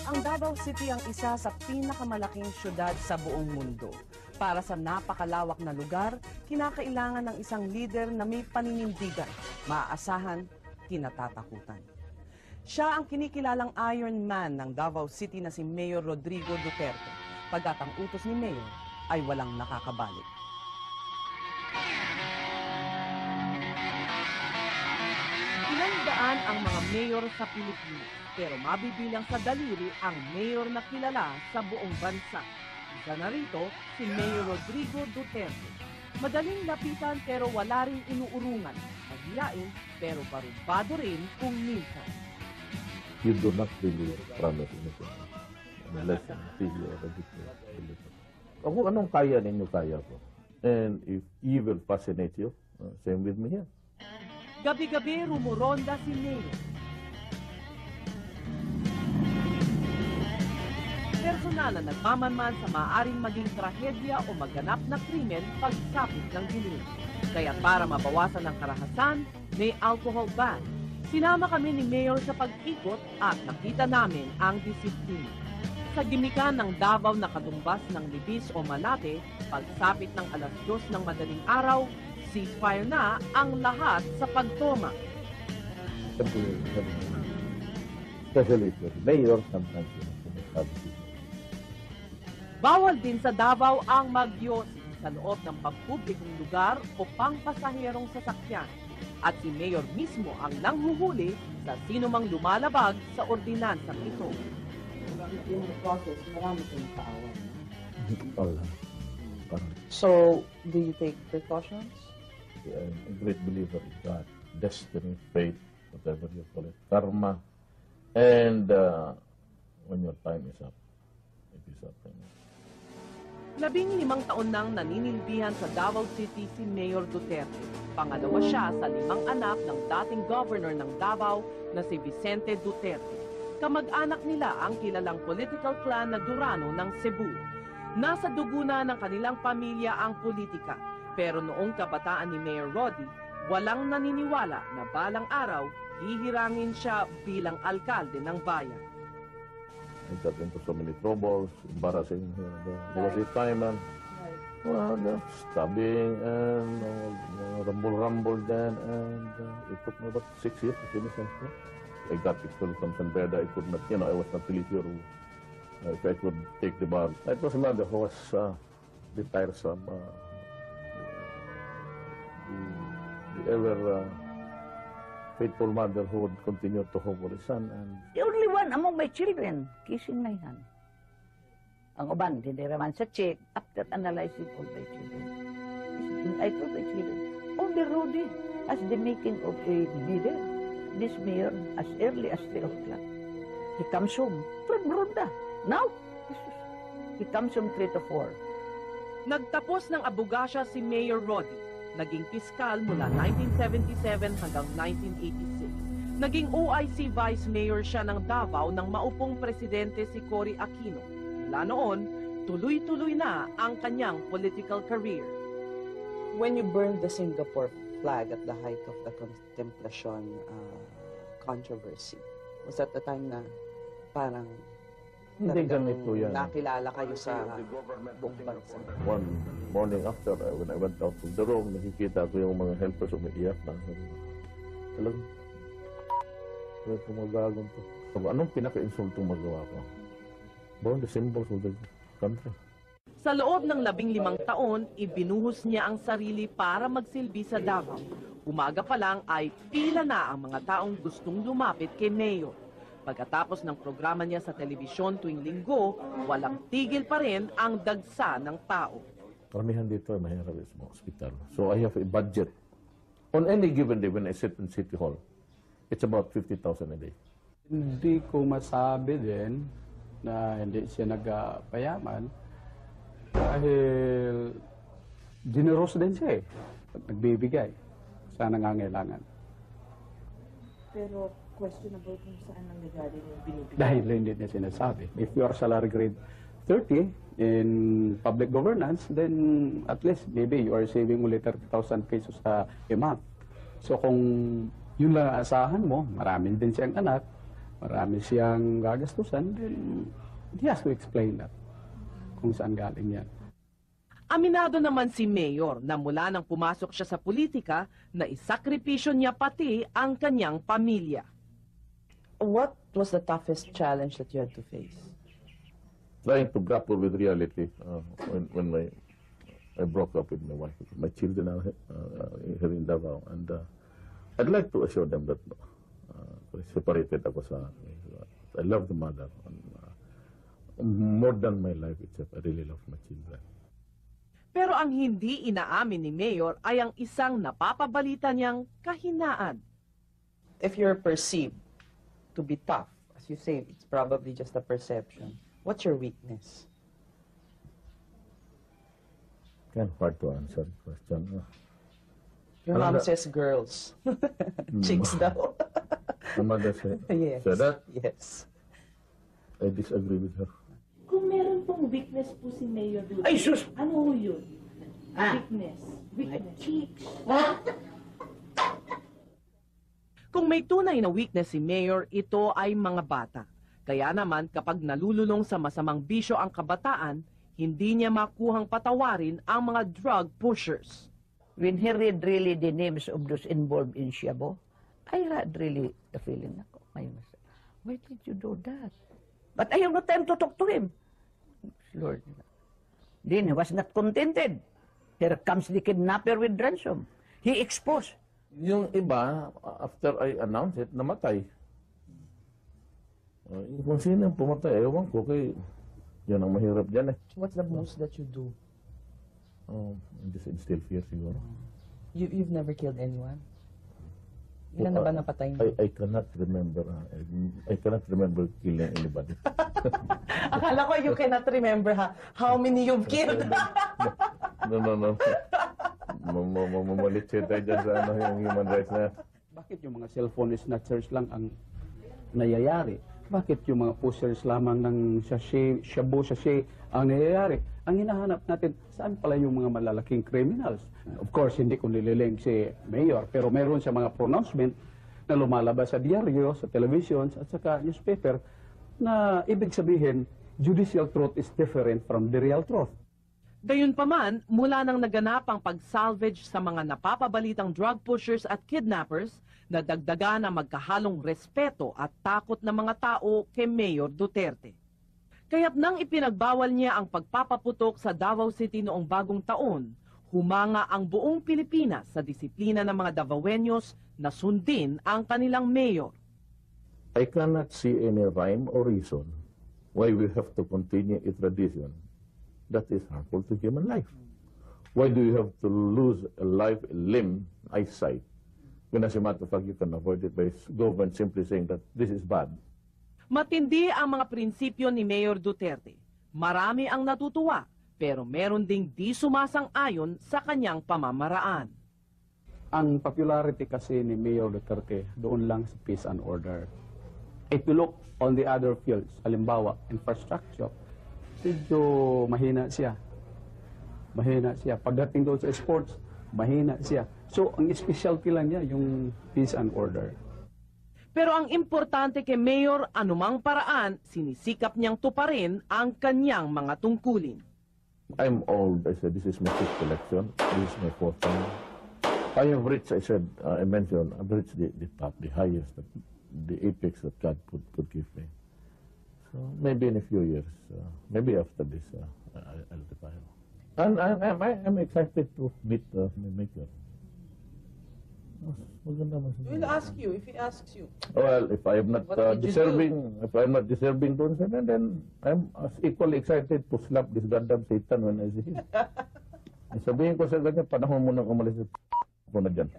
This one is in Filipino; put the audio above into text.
Ang Davao City ang isa sa pinakamalaking syudad sa buong mundo. Para sa napakalawak na lugar, kinakailangan ng isang leader na may paninindigan, maaasahan, kinatatakutan. Siya ang kinikilalang Iron Man ng Davao City na si Mayor Rodrigo Duterte, pagkat ang utos ni Mayor ay walang nakakabalik. Ilang daan ang mga mayor sa Pilipinas, pero mabibilang sa daliri ang mayor na kilala sa buong bansa. Isa na rito si Mayor Rodrigo Duterte. Madaling lapitan pero wala ring inuurungan. Maghiyain pero barubado rin kung minsan. You do not really promise anything unless until you already deliver. Kung anong kaya ninyo, kaya ko. And if evil fascinates you, same with me here. Gabi-gabi rumuronda si Mayor. Personal na nagmamanman sa maaaring maging trahedya o maganap na krimen pagsapit ng dilim. Kaya para mabawasan ang karahasan, may alcohol ban. Sinama kami ni Mayor sa pag-ikot at nakita namin ang disiplina. Sa gimikan ng Davao na katumbas ng Libis o Malate, pagsapit ng alas 2 ng madaling araw, ceasefire na ang lahat sa pagtoma. Especially if you're the mayor, sometimes you have to make hard decisions. Bawal din sa Davao ang magyosi sa loob ng pampublikong lugar o pangpasaherong sasakyan. At si Mayor mismo ang nanghuhuli sa sinumang lumalabag sa ordinansang ito. In the process, marami kang kaawan. Wala. So, do you take precautions? I'm a great believer in God, destiny, fate, whatever you call it, karma. And when your time is up, it is up. 15 taon nang naninilbihan sa Davao City si Mayor Duterte. Pangalawa siya sa 5 anak ng dating governor ng Davao na si Vicente Duterte. Kamag-anak nila ang kilalang political clan na Durano ng Cebu. Nasa dugo na ng kanilang pamilya ang politika. Pero noong kabataan ni Mayor Roddy, walang naniniwala na balang araw, hihirangin siya bilang alkalde ng bayan. I got into so many troubles, embarrassing. There was a time and the stabbing and rumble then, and it took me about 6 years to finish it. I got expelled from San Beda. I could not, I was not really sure if I could take the bar. It was a mother who was the tiresome, the ever faithful mother who would continue to hope for his son. And the only one among my children, kissing my hand. Ang uban, hindi naman sa check, after analyzing all my children. I told my children, only Rudy as the making of a leader. This mayor, as early as 3 o'clock. He comes home from Ronda. Now, he comes home 3 to 4. Nagtapos ng abogasya si Mayor Roddy. Naging piskal mula 1977 hanggang 1986. Naging OIC Vice Mayor siya ng Davao nang maupong presidente si Cory Aquino. Mula noon, tuloy-tuloy na ang kanyang political career. When you burned the Singapore flag at the height of the Contemplacion controversy, was that the time na parang hindi ganito yan. nakilala kayo sa buong bansa? One morning after, when I went out to the room, nakikita ko yung mga helpers umiiyak na. Talagang, magagawin to. So, anong pinaka-insultong magawa ko? Born the symbols of the country. Sa loob ng 15 taon, ibinuhos niya ang sarili para magsilbi sa Davao. Umaga pa lang ay pila na ang mga taong gustong lumapit kay Mayor. Pagkatapos ng programa niya sa telebisyon tuwing linggo, walang tigil pa rin ang dagsa ng tao. Karamihan dito ay mahirap sa mga hospital. So I have a budget. On any given day when I sit in City Hall, it's about 50,000 a day. Hindi ko masabi din na hindi siya nagpayaman dahil generous din siya pag nagbibigay sa nangangailangan. Pero questionable kung saan nanggagaling yung binibigay. Dahil hindi niya sinasabi. If you are salary grade 30 in public governance, then at least maybe you are saving only 30,000 pesos a month. So kung yun lang asahan mo, marami din siyang anak, marami siyang gagastusan, then he has to explain that kung saan galing yan. Aminado naman si Mayor na mula nang pumasok siya sa politika na isakripisyo niya pati ang kanyang pamilya. What was the toughest challenge that you had to face? Trying to grapple with reality when I broke up with my wife. My children are here in Davao, and I'd like to assure them that separated ako sa I love the mother. More than my life itself, I really love my children. Pero ang hindi inaamin ni Mayor ay ang isang napapabalita niyang kahinaan. If you're perceived to be tough, as you say, it's probably just a perception. What's your weakness? Kind of hard to answer the question. Your Ano mom na- says girls. Chicks daw. My mother said, Yes. said that. Yes. I disagree with her. Kung meron pong weakness po si Mayor Duterte, Ay, sus! ano ho yun? Ah. Weakness. Weakness. Cheeks. Kung may tunay na weakness si Mayor, ito ay mga bata. Kaya naman kapag nalululong sa masamang bisyo ang kabataan, hindi niya makuhang patawarin ang mga drug pushers. When he read really the names of those involved in Shabu, I had really the feeling, ako, why did you do that? But I have no time to talk to him. Lord. Then he was not contented. Here comes the kidnapper with ransom. He exposed. Yung iba, after I announced it, namatay. Kung sino ang pumatay, ewan ko kay yan ang mahirap dyan eh. What's the most that you do? Just instill fear siguro. You've never killed anyone? Ilan na ba napatay mo? I cannot remember. I cannot remember killing anybody. Akala ko you cannot remember how many you've killed. No. Mamalitsit tayo dyan sa yung human rights na. Bakit yung mga cellphone snatchers lang ang nayayari? Bakit yung mga pushers lamang ng shabu sachet ang nayayari? Ang hinahanap natin, saan pala yung mga malalaking criminals? Of course, hindi ko nililink si Mayor, pero meron siya mga pronouncement na lumalabas sa diaryo, sa televisions, at saka newspaper, na ibig sabihin, judicial truth is different from the real truth. Gayunpaman, mula nang naganap ang pag-salvage sa mga napapabalitang drug pushers at kidnappers, nadagdagan ang magkahalong respeto at takot ng mga tao kay Mayor Duterte. Kaya't nang ipinagbawal niya ang pagpapaputok sa Davao City noong bagong taon, humanga ang buong Pilipinas sa disiplina ng mga Davaoeños na sundin ang kanilang mayor. I cannot see any rhyme or reason why we have to continue a tradition that is harmful to human life. Why do you have to lose a life, a limb, eyesight, when as a matter of fact you can avoid it by government simply saying that this is bad? Matindi ang mga prinsipyo ni Mayor Duterte. Marami ang natutuwa, pero meron ding di sumasang-ayon sa kanyang pamamaraan. Ang popularity kasi ni Mayor Duterte doon lang sa peace and order. If you look on the other fields, halimbawa, infrastructure, medyo mahina siya. Mahina siya. Pagdating doon sa sports, mahina siya. So, ang specialty lang niya, yung peace and order. Pero ang importante kay Mayor, anumang paraan, sinisikap niyang tuparin ang kanyang mga tungkulin. I'm old. I said, this is my fifth election. This is my fourth time. I have reached, I said, I mentioned, I've reached the top, the highest, the apex that God could give me. So maybe in a few years, maybe after this, I'll retire. And I'm excited to meet my maker. We'll ask you if he asks you. Well, if I am not What did you deserving, if I am not deserving to answer, then I'm as equally excited to slap this goddamn Satan when I see him. Sabihin ko sa kanya, panahon mo nang umalis ko na dyan.